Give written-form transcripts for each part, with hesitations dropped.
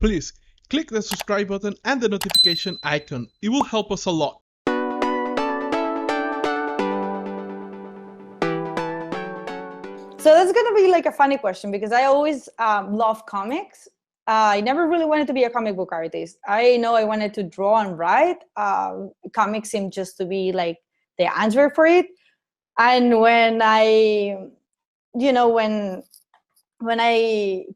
Please click the subscribe button and the notification icon. It will help us a lot. So that's going to be like a funny question because I always love comics. I never really wanted to be a comic book artist. I know I wanted to draw and write. Comics seemed just to be like the answer for it. And when I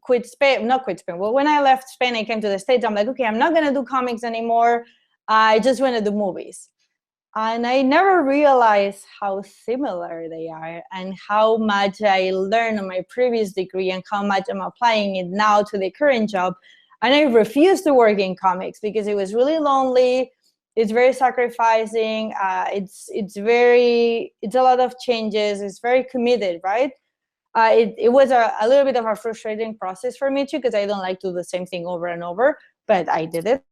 quit Spain, not quit Spain, well, when I left Spain, I came to the States, I'm like, okay, I'm not going to do comics anymore. I just want to do movies. And I never realized how similar they are and how much I learned on my previous degree and how much I'm applying it now to the current job. And I refused to work in comics because it was really lonely. It's very sacrificing. It's a lot of changes. It's very committed, right? It was a little bit of a frustrating process for me too, because I don't like to do the same thing over and over, but I did it.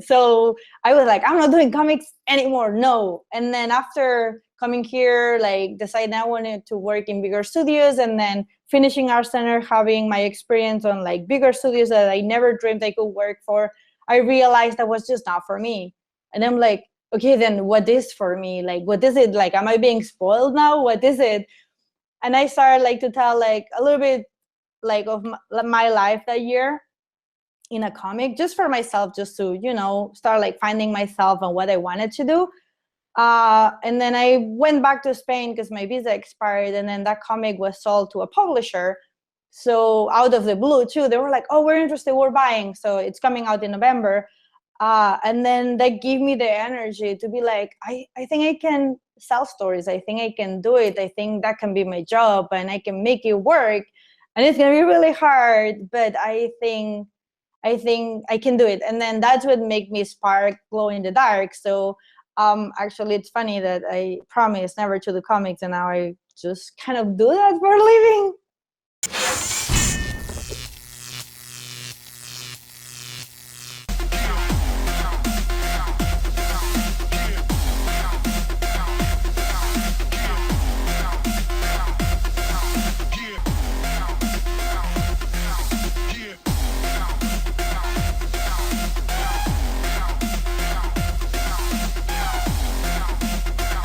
So I was like, I'm not doing comics anymore, no. And then after coming here, like deciding I wanted to work in bigger studios, and then finishing Art Center, having my experience on like bigger studios that I never dreamed I could work for, I realized that was just not for me. And I'm like, okay, then what is for me? Like, what is it? Like, am I being spoiled now? What is it? And I started like to tell like a little bit like of my life that year in a comic, just for myself, just to, start like finding myself and what I wanted to do. And then I went back to Spain because my visa expired, and then that comic was sold to a publisher. So out of the blue too, they were like, oh, we're interested, we're buying. So it's coming out in November. And then that gave me the energy to be like, I think I can sell stories. I think I can do it. I think that can be my job and I can make it work. And it's going to be really hard, but I think I can do it. And then that's what made me spark glow in the dark. So actually, it's funny that I promised never to do comics, and now I just kind of do that for a living.